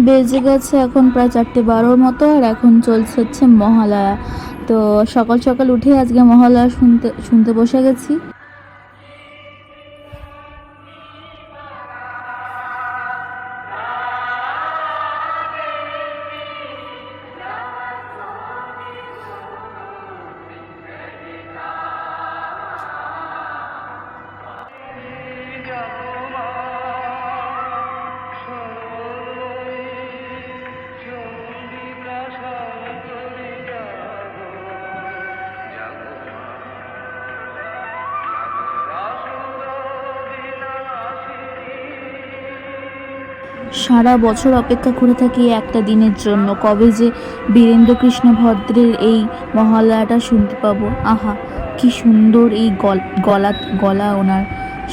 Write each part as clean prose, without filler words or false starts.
বেজে গেছে এখন প্রায় 4:12 মতো, আর এখন চলছে হচ্ছে মহালয়া। তো সকাল সকাল উঠে আজকে মহালয়া শুনতে শুনতে বসে গেছি। সারা বছর অপেক্ষা করে থাকি একটা দিনের জন্য, কবে যে বীরেন্দ্র কৃষ্ণ ভদ্রের এই মহালয়াটা শুনতে পাবো। আহা, কি সুন্দর এই গলা গলা ওনার।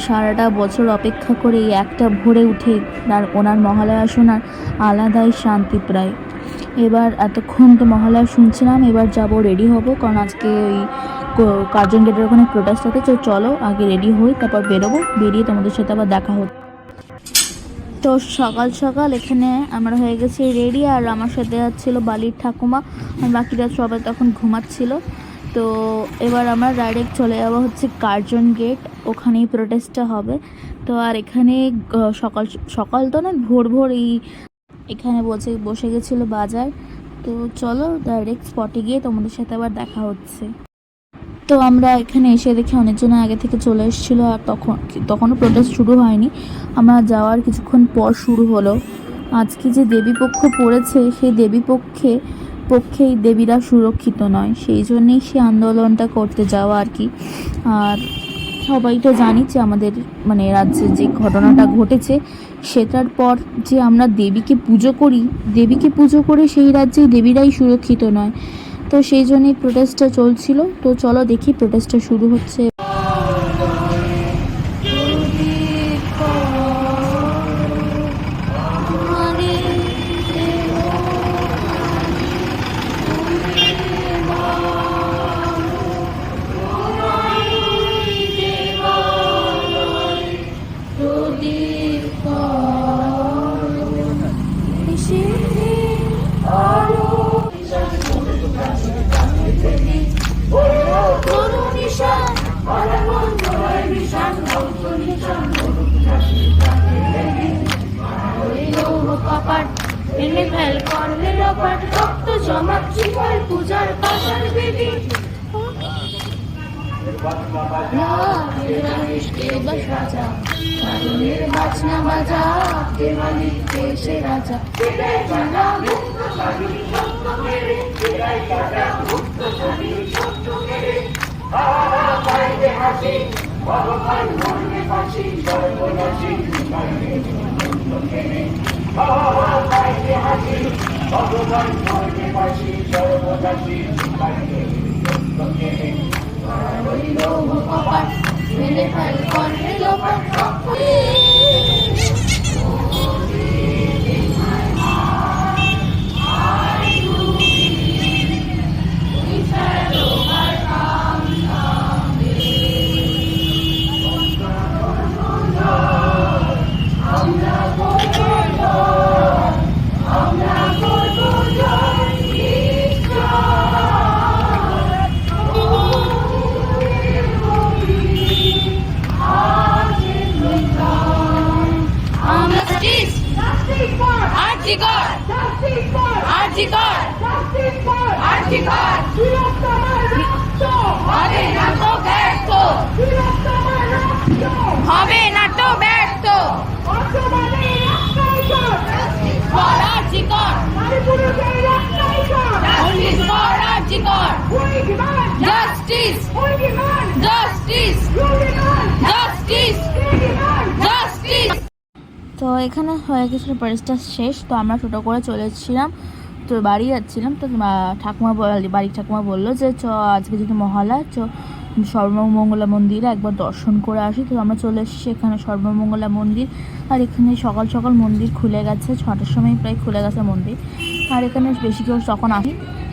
সারাটা বছর অপেক্ষা করে এই একটা ভোরে উঠে ওনার মহালয়া শোনার আলাদাই শান্তি প্রায়। এবার এতক্ষণ তো মহালয়া শুনছিলাম, এবার যাব রেডি হব, কারণ আজকে ওই কার্জন গেটের ওখানে প্রোটেস্ট আছে। তো চলো আগে রেডি হই, তারপর বেরোবো, বেরিয়ে তোমাদের সাথে আবার দেখা হচ্ছে। তো সকাল সকাল এখানে আমরা হয়ে গেছি রেডি, আর আমার সাথে যাচ্ছিল বালির ঠাকুমা, আর বাকিরা সবাই তখন ঘুমাচ্ছিল। তো এবার আমরা ডাইরেক্ট চলে যাবো হচ্ছে কার্জন গেট, ওখানেই প্রোটেস্টটা হবে। তো আর এখানে সকাল সকাল তো না, ভোর ভোর এখানে বসে গেছিলো বাজার। তো চলো ডাইরেক্ট স্পটে গিয়ে তোমাদের সাথে আবার দেখা হচ্ছে। তো আমরা এখানে এসে দেখি অনেকজন আগে থেকে চলে এসেছিলো, আর তখনও প্রোটেস্ট শুরু হয়নি, আমরা যাওয়ার কিছুক্ষণ পর শুরু হলো। আজকে যে দেবীপক্ষ পড়েছে, সেই পক্ষে এই দেবীরা সুরক্ষিত নয়, সেই জন্যেই সে আন্দোলনটা করতে যাওয়া আর কি। আর সবাই তো জানি যে আমাদের মানে রাজ্যে যে ঘটনাটা ঘটেছে, সেটার পর যে আমরা দেবীকে পুজো করে সেই রাজ্যে দেবীরাই সুরক্ষিত নয়। তো সেই জন্যই প্রোটেস্টটা চলছিল। তো চলো দেখি প্রোটেস্টটা শুরু হচ্ছে। পূজার পাশার বেদি বাজনা বাজা দেশে রাজা ভগবান মরবে ফাঁসি সর্বনাশী ভগবান মরবে ফাঁসি সর্বনাশী কপাট মেলে ফেল করে লোপাট হবে না তো ব্যর্থ তো এখানে হয়ে গেছিলো প্রোটেস্টটা শেষ। তো আমরা টোটো করে চলে এসেছিলাম, তো বাড়ি যাচ্ছিলাম। তো বাড়ির ঠাকুমা বললো যে আজকে যেহেতু মহালয়া, সর্বমঙ্গলা মন্দিরে একবার দর্শন করে আসি। তো আমরা চলে এসেছি এখানে সর্বমঙ্গলা মন্দির, আর এখানে সকাল সকাল মন্দির খুলে গেছে, 6টার সময় প্রায় খুলে গেছে মন্দির। আর এখানে বেশি কেউ তখন আসি,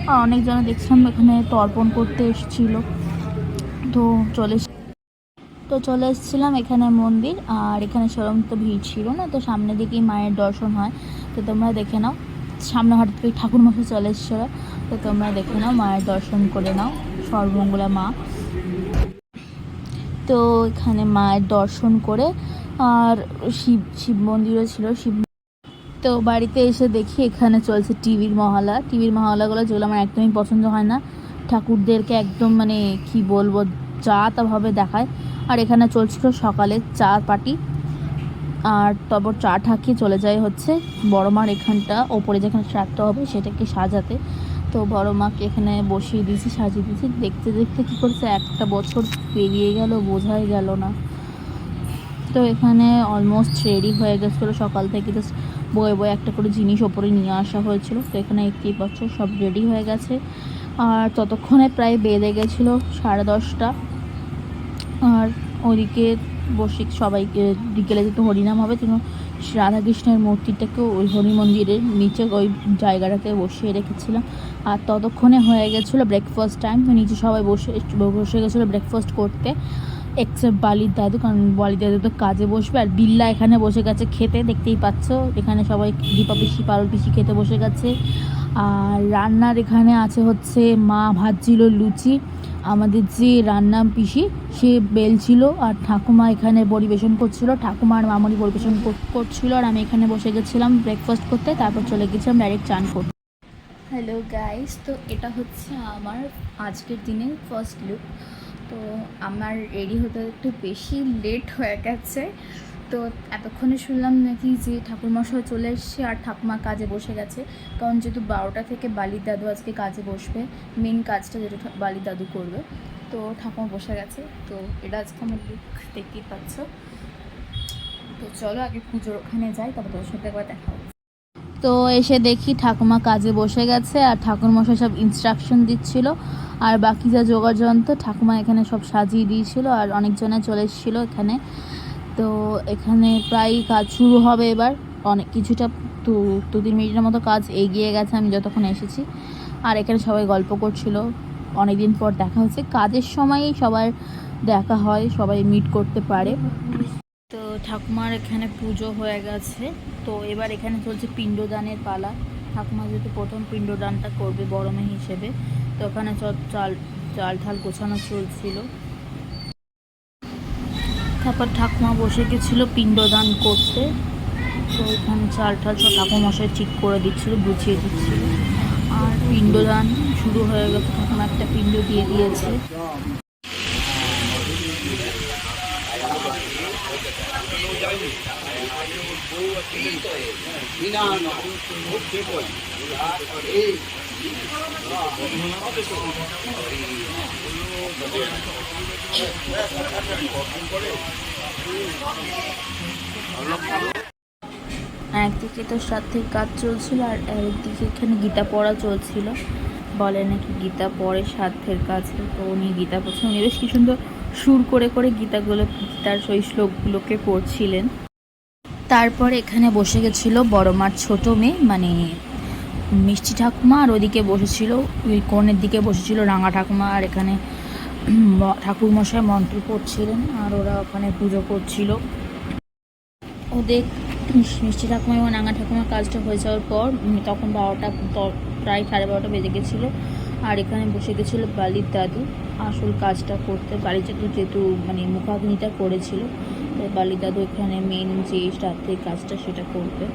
আর অনেকজন দেখছিলাম এখানে তর্পণ করতে এসেছিলো। তো চলে এসেছিলাম এখানে মন্দির, আর এখানে সেরকম তো ভিড় ছিল না, তো সামনে দিকেই মায়ের দর্শন হয়। তো তোমরা দেখে নাও। সামনে হঠাৎ করে ঠাকুর মশাই চলে এসেছিলো, তো তোমরা দেখে নাও, মায়ের দর্শন করে নাও, সর্বমঙ্গলা মা। তো এখানে মায়ের দর্শন করে আর শিব মন্দিরও ছিল, তো বাড়িতে এসে দেখি এখানে চলছে টিভির মহলাগুলো, যেগুলো আমার একদমই পছন্দ হয় না। ঠাকুরদেরকে একদম মানে কি বলবো, যা তাভাবে দেখায়। আর এখানে চলছিল সকালে চা পার্টি, আর তারপর চা ঠাকিয়ে চলে যায় হচ্ছে বড় মার এখানটা ওপরে যেখানে শ্রাদ্ধ হবে সেটাকে সাজাতে। তো বড় মাকে এখানে বসিয়ে দিয়েছি, সাজিয়ে দিয়েছি। দেখতে দেখতে কী করছে, একটা বছর পেরিয়ে গেল, বোঝাই গেল না। তো এখানে অলমোস্ট রেডি হয়ে গেছিলো, সকাল থেকে জাস্ট বয়ে একটা করে জিনিস ওপরে নিয়ে আসা হয়েছিল। তো এখানে 31 বছর সব রেডি হয়ে গেছে। আর ততক্ষণে প্রায় বেজে গেছিলো 10:30। আর ওইদিকে বসে সবাইকে বিকেলে যেহেতু হরিনাম হবে, কিন্তু রাধাকৃষ্ণের মূর্তিটাকেও ওই হরি মন্দিরের নিচে ওই জায়গাটাকে বসিয়ে রেখেছিলাম। আর ততক্ষণে হয়ে গেছিলো ব্রেকফাস্ট টাইম, নিচে সবাই বসে গেছিলো ব্রেকফাস্ট করতে, এক্সেপ্ট বালির দাদু, কারণ বালির দাদু তো কাজে বসবে। আর বিল্লা এখানে বসে গেছে খেতে, দেখতেই পাচ্ছ এখানে সবাই দীপা পিসি পারুল পিসি খেতে বসে গেছে। আর রান্নার এখানে আছে হচ্ছে মা ভাজছিল লুচি, আমাদের যে রান্না পিসি সে বেলছিল, আর ঠাকুমা এখানে পরিবেশন করছিল, ঠাকুমা আর মামনি পরিবেশন করছিল। আর আমি এখানে বসে গেছিলাম ব্রেকফাস্ট করতে, তারপর চলে গেছিলাম ডাইরেক্ট চান করতে। হ্যালো গাইস, তো এটা হচ্ছে আমার আজকের দিনের ফার্স্ট লুক। তো আমার রেডি হতে একটু বেশি লেট হয়ে গেছে। তো এতক্ষণে শুনলাম নাকি যে ঠাকুরমশাই চলে এসছে আর ঠাকুমা কাজে বসে গেছে, কারণ যেহেতু 12টা থেকে বালির দাদু আজকে কাজে বসবে, মেন কাজটা যেটা বালির দাদু করবে। তো ঠাকুমা বসে গেছে। তো এটা আজকে আমার লুক, দেখতেই পাচ্ছ। তো চলো আগে পুজোর ওখানে যাই, তারপর তোর সাথে একবার দেখা হবে। তো এসে দেখি ঠাকুমা কাজে বসে গেছে, আর ঠাকুরমশাই সব ইনস্ট্রাকশন দিচ্ছিল, আর বাকি যা জোগাড় যন্ত্র ঠাকুমা এখানে সব সাজিয়ে দিয়েছিল। আর অনেকজনে চলে এসেছিলো এখানে। তো এখানে প্রায় কাজ শুরু হবে এবার, অনেক কিছুটা 2-3 মিনিটের মতো কাজ এগিয়ে গেছে আমি যতক্ষণ এসেছি। আর এখানে সবাই গল্প করছিল, অনেকদিন পর দেখা হচ্ছে, কাজের সময়ই সবার দেখা হয়, সবাই মিট করতে পারে। তো ঠাকুমার এখানে পুজো হয়ে গেছে। তো এবার এখানে চলছে পিণ্ডদানের পালা। ঠাকুমা যেহেতু প্রথম পিণ্ডদানটা করবে বড় মেয়ে হিসেবে, তো ওখানে চাল ঠাল গোছানো চলছিল। তারপর ঠাকুমা বসে গেছিলো পিণ্ডদান করতে। তো এখানে চাল ঠাল সব ঠাকুমশাই ঠিক করে দিচ্ছিলো, গুছিয়ে দিচ্ছিলো। আর পিণ্ডদান শুরু হয়ে গেছে, ঠাকুমা একটা পিণ্ড দিয়ে দিয়েছে। একদিকে তো শ্রাদ্ধের কাজ চলছিল, আর একদিকে এখানে গীতা পড়া চলছিল। বলে নাকি গীতা পড়ে শ্রাদ্ধের কাছে, তো উনি গীতা পড়ছেন, উনি বেশ কি সুন্দর সুর করে করে গীতার সেই শ্লোকগুলোকে পড়ছিলেন। তারপর এখানে বসে গেছিলো বড় মার ছোটো মেয়ে মানে মিষ্টি ঠাকুমা, আর ওদিকে বসেছিল ওই কোণের দিকে বসেছিল রাঙা ঠাকুমা। আর এখানে ঠাকুরমশাই মন্ত্র পড়ছিলেন, আর ওরা ওখানে পুজো করছিল। ওদের মিষ্টি ঠাকুমা এবং রাঙা ঠাকুমার কাজটা হয়ে যাওয়ার পর তখন 12টা, প্রায় 12:30 বেজে গেছিলো। আর এখানে বসে গেছিলো বালির দাদু আসল কাজটা করতে। বালির দাদু যেহেতু মানে মুখাগ্নিটা করেছিল, তো বালির দাদু এখানে মেন যে রাত্রের কাজটা সেটা করবে।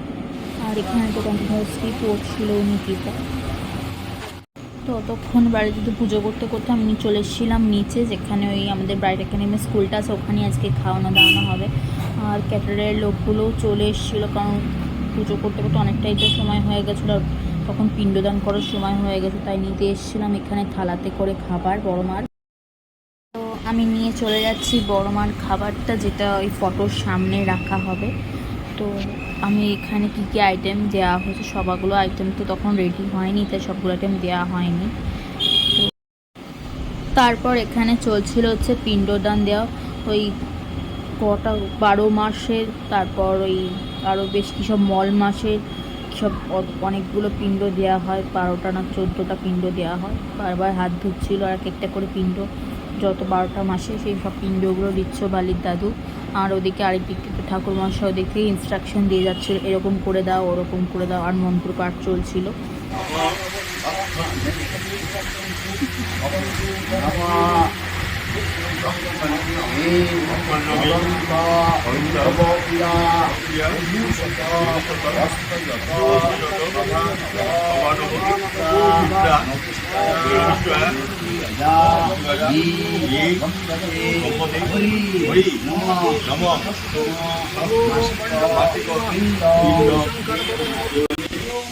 আর এখানে তো কন্টিনিউয়াসলি পড়ছিল উনি গীতা। তো ততক্ষণ বাড়িতে তো পুজো করতে করতে আমি চলে এসেছিলাম নিচে, যেখানে ওই আমাদের বাড়ির এখানে স্কুলটা আছে, ওখানে আজকে খাওয়ানো দাওয়ানো হবে। আর ক্যাটারের লোকগুলোও চলে এসেছিলো, কারণ পুজো করতে করতে অনেকটাই তো সময় হয়ে গেছিলো, তখন পিণ্ডদান করার সময় হয়ে গেছে, তাই নিতে এসেছিলাম এখানে থালাতে করে খাবার বড় মার। তো আমি নিয়ে চলে যাচ্ছি বড় মার খাবারটা, যেটা ওই ফটোর সামনে রাখা হবে। তো আমি এখানে কী কী আইটেম দেওয়া হয়েছে, সবগুলো আইটেম তো তখন রেডি হয়নি, তাই সবগুলো আইটেম দেওয়া হয়নি। তো তারপর এখানে চলছিল হচ্ছে পিণ্ডদান দেওয়া, ওই কটা 12 মাসের, তারপর ওই আরও বেশ কী সব মল মাসের সব অনেকগুলো পিণ্ড দেওয়া হয়, 12টা না 14টা পিণ্ড দেওয়া হয়। বারবার হাত ধুচ্ছিল, আর একটা করে পিণ্ড যত 12টা মাসে সেই সব পিণ্ডগুলো দিচ্ছ বালির দাদু। আর ওদিকে আরেক দিক থেকে ঠাকুরমশাই ওদিক থেকে ইনস্ট্রাকশন দিয়ে যাচ্ছিল, এরকম করে দাও ওরকম করে দাও, আর মন্ত্র পাঠ চলছিল।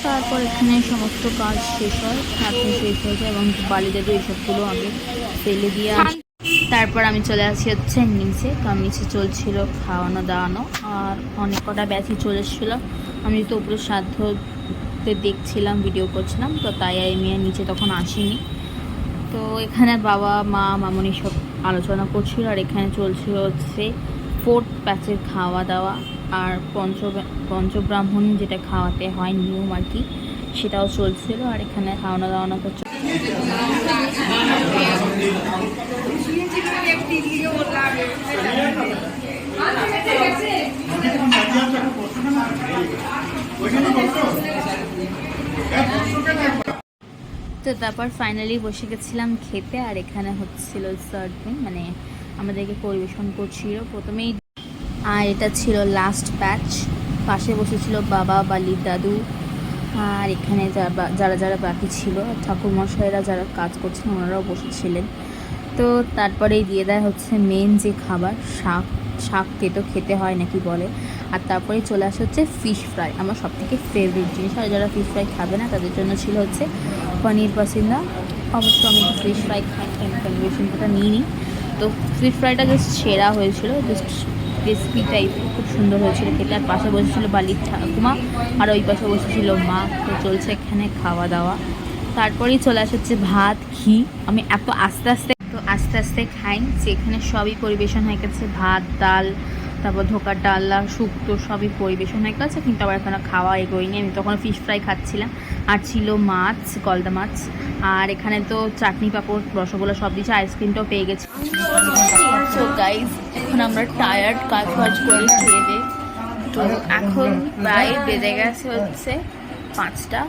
তারপর এখানে সমস্ত কাজ শেষ হয়, ঠাকুর শেষ হয়ে যায় এবং বালি দেবী এইসবগুলো আমি ফেলে দিয়ে আসি। তারপর আমি চলে আসি হচ্ছে নিচে, কারণ নিচে চলছিল খাওয়ানো দাওয়ানো, আর অনেক কটা ব্যাচই চলে এসেছিলো। আমি তো উপরে সাধ্যতে দেখছিলাম, ভিডিও করছিলাম, তো তাই আমি নিচে তখন আসিনি। তো এখানে বাবা মা মামনি সব আলোচনা করছিল, আর এখানে চলছিল হচ্ছে 4th ব্যাচের খাওয়া দাওয়া, আর পঞ্চব্রাহ্মণ যেটা খাওয়াতে হয় নিয়ম আর কি, সেটাও চলছিল। আর এখানে খাওয়ানো দাওয়ানো তো তো তারপর ফাইনালি বসে গেছিলাম খেতে। আর এখানে হচ্ছিল সার্ভিং, মানে আমাদেরকে পরিবেশন করছিল প্রথমেই। আর এটা ছিল লাস্ট ব্যাচ। পাশে বসেছিল বাবা, বালির দাদু, আর এখানে যারা যারা বাকি ছিল ঠাকুরমশাইরা যারা কাজ করছিলেন ওনারাও বসেছিলেন। তো তারপরেই দিয়ে দেয় হচ্ছে মেন যে খাবার, শাক তো খেতে হয় নাকি বলে। আর তারপরে চলে আসে হচ্ছে ফিশ ফ্রাই, আমার সবথেকে ফেভারিট জিনিস। আর যারা ফিশ ফ্রাই খাবে না তাদের জন্য ছিল হচ্ছে পনির পাসিন্দা। অবশ্য আমি ফিশ ফ্রাই খাই, কনভেশনটা নিই নি। তো ফিশ ফ্রাইটা জাস্ট সেরা হয়েছিল, জাস্ট ক্রিসপি টাইপের, খুব সুন্দর হয়েছিল খেতে। আর পাশে বসেছিল বালির ঠাকুমা, আর ওই পাশে বসেছিল মা। তো চলছে এখানে খাওয়া দাওয়া। তারপরেই চলে আসে হচ্ছে ভাত, ঘি। আমি এত আস্তে আস্তে খাই যে এখানে সবই পরিবেশন হয়ে গেছে, ভাত, ডাল, তারপর ধোকার ডাল্লা, শুক্তো সবই পরিবেশন হয়ে গেছে, কিন্তু আবার এখানে খাওয়া এগোয়নি। আমি তখন ফিশ ফ্রাই খাচ্ছিলাম, আর ছিল মাছ, গলদা মাছ। আর এখানে তো চাটনি, পাঁপড়, রসগোল্লা সব দিয়েছে, আইসক্রিমটাও পেয়ে গেছি। সো গাইজ, এখন আমরা টায়ার্ড, কাজ করে খেয়ে দে। তো এখন প্রায় বেজে গেছে হচ্ছে 5টা।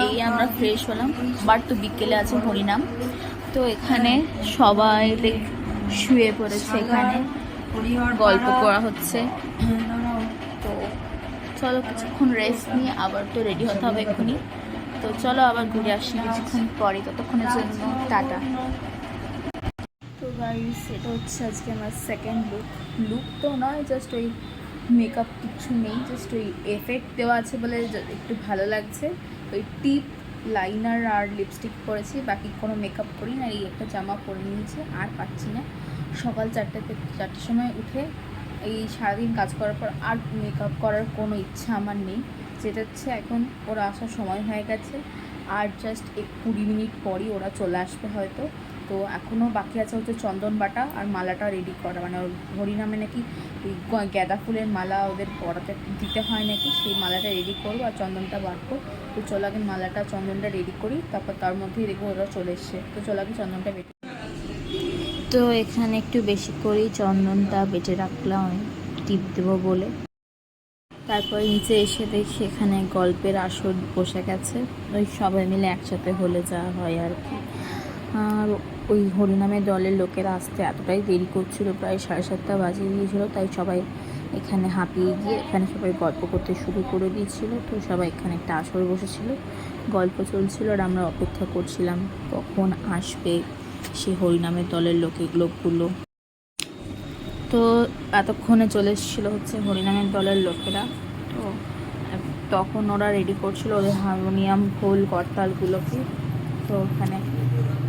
এই আমরা ফ্রেশ হলাম, বাট তো বিকেলে আছে হরিনাম। তো এখানে সবাই শুয়ে পড়েছে, এখানে গল্প করা হচ্ছে। তো চলো কিছুক্ষণ রেস্ট নিয়ে আবার তো রেডি হতে হবে এক্ষুনি। তো চলো আবার ঘুরে আসি কিছুক্ষণ পরে, ততক্ষণের জন্য টাটা। তো গাইস, এটা হচ্ছে আজকে আমার সেকেন্ড লুক তো নয়, জাস্ট ওই মেকআপ কিছু নেই, জাস্ট ওই এফেক্ট দেওয়া আছে বলে একটু ভালো লাগছে। ওই টিপ, লাইনার আর লিপস্টিক পরেছি, বাকি কোনো মেকআপ করি না। এই একটা জামা পরে নিয়েছি, আর পাচ্ছি না। সকাল 4টার সময় উঠে এই সারাদিন কাজ করার পর আর মেকআপ করার কোনো ইচ্ছা আমার নেই। যেটা হচ্ছে এখন ওরা আসার সময় হয়ে গেছে, আর জাস্ট 20 মিনিট পরই ওরা চলে আসবে হয়তো। তো এখনও বাকি আছে হচ্ছে চন্দন বাটা আর মালাটা রেডি করা, মানে হরিনামে নাকি গাঁদা ফুলের মালা ওদের পরাতে দিতে হয় নাকি, সেই মালাটা রেডি করবো আর চন্দনটা বাটবো। তো চলো আগে মালাটা চন্দনটা রেডি করি, তারপর তার মধ্যেই দেখবো ওরা চলে এসছে। তো চলো আগে চন্দনটা বেটে। তো এখানে একটু বেশি করেই চন্দনটা বেটে রাখলাম আমি টিপ দেবো বলে। তারপর নিচে এসে দেখি এখানে গল্পের আসর বসে গেছে, ওই সবাই মিলে একসাথে হলে যা হয় আর কি। আর ওই হরিনামের দলের লোকেরা আসতে এতটাই দেরি করছিল, প্রায় 7:30 বাজিয়ে দিয়েছিলো। তাই সবাই এখানে হাঁপিয়ে গিয়ে এখানে সবাই গল্প করতে শুরু করে দিয়েছিল। তো সবাই এখানে একটা আসর বসেছিল, গল্প চলছিল, আর আমরা অপেক্ষা করছিলাম কখন আসবে সেই হরিনামের দলের লোকগুলো। তো এতক্ষণে চলে এসেছিলো হচ্ছে হরিনামের দলের লোকেরা। তো তখন ওরা রেডি করছিল ওদের হারমোনিয়াম, খোল, করতালগুলোকে। তো ওখানে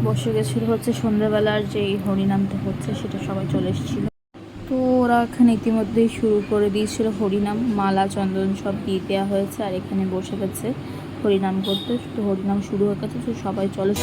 বসে গেছিলো হচ্ছে সন্ধ্যাবেলার যেই হরিনামটা হচ্ছে সেটা সবাই চলে এসেছিলো। তো ওরা এখানে ইতিমধ্যেই শুরু করে দিয়েছিল হরিনাম, মালা চন্দন সব দিয়ে দেওয়া হয়েছে, আর এখানে বসে গেছে হরিনাম করতে। তো হরিনাম শুরু হয়ে গেছে, তো সবাই চলে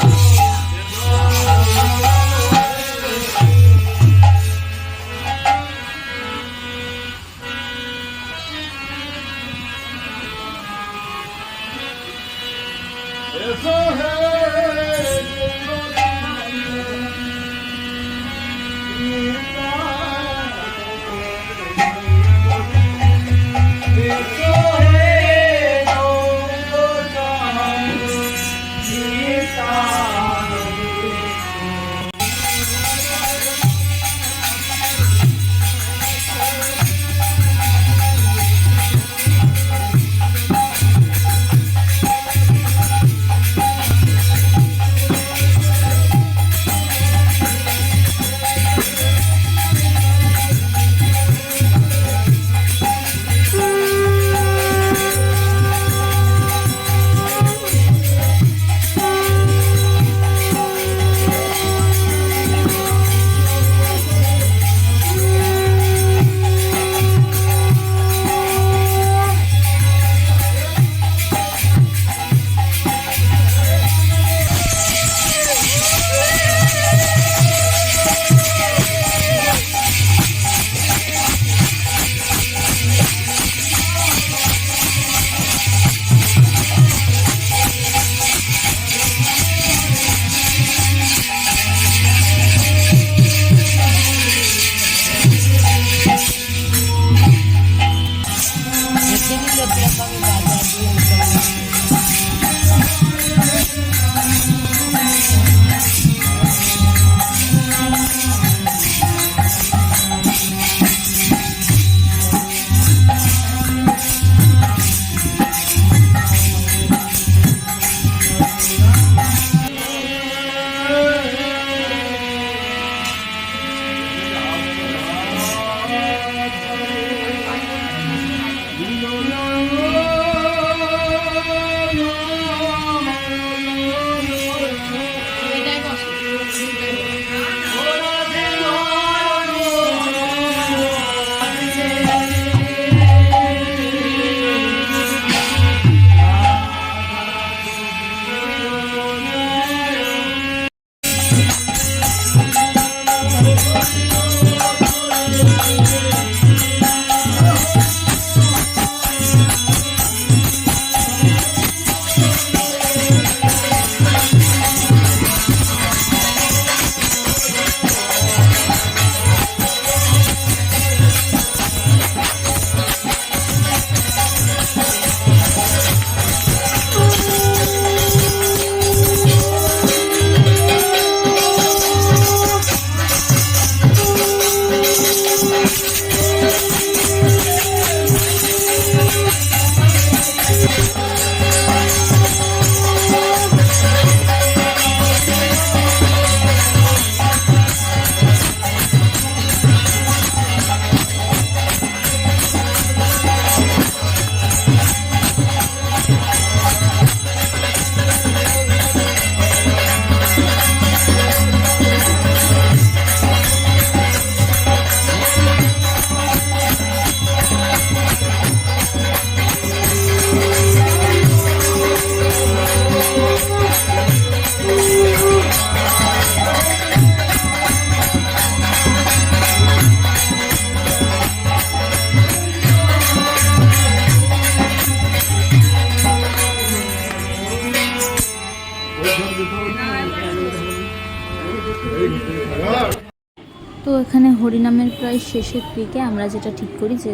তো এখানে হরিনামের প্রায় শেষের দিকে আমরা যেটা ঠিক করি যে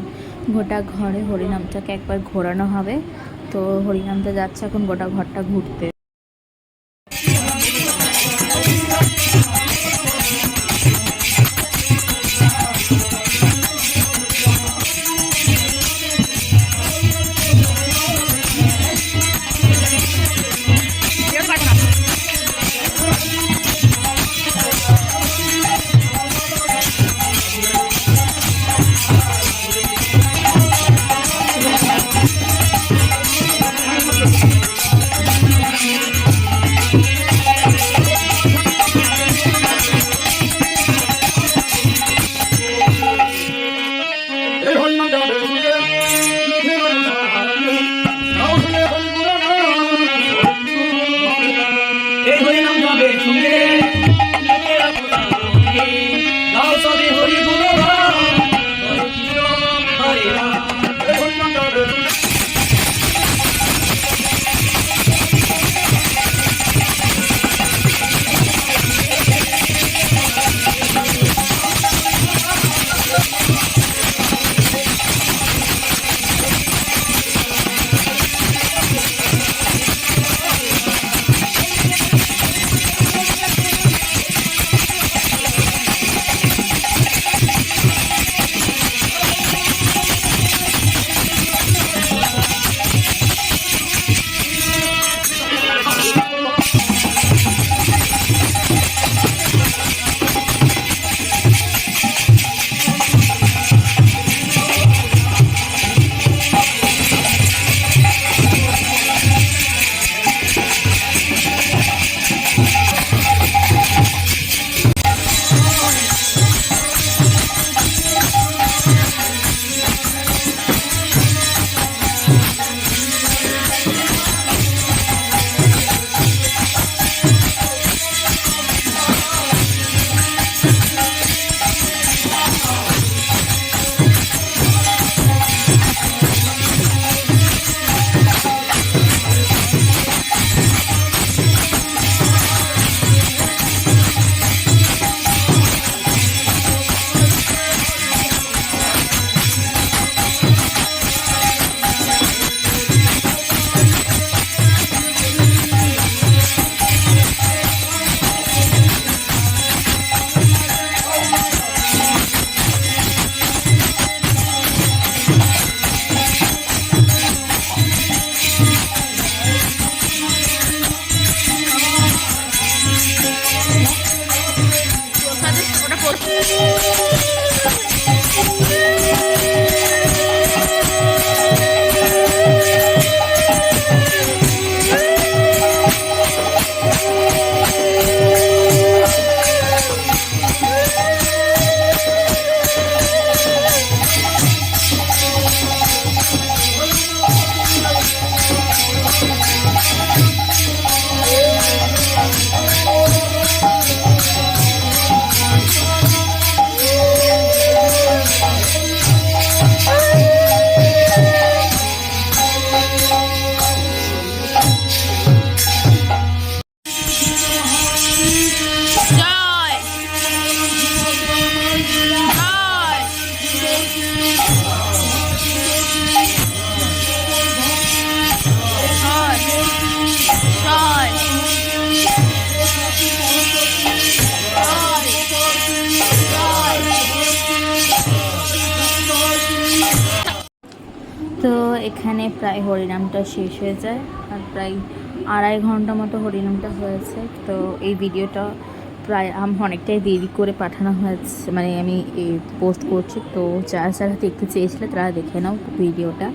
গোটা ঘরে হরিনামটাকে একবার ঘোরানো হবে। তো হরিনামটা যাচ্ছে এখন গোটা ঘরটা ঘুরতে। তো এখানে প্রায় হরিনামটা শেষ হয়ে যায়, আর প্রায় 2.5 ঘন্টা মতো হরিনামটা হয়েছে। তো এই ভিডিওটা প্রায় অনেকটাই দেরি করে পাঠানো হয়েছে, মানে আমি পোস্ট করছি। তো যারা যারা দেখতে চেয়েছিলে তারা দেখে নাও ভিডিওটা।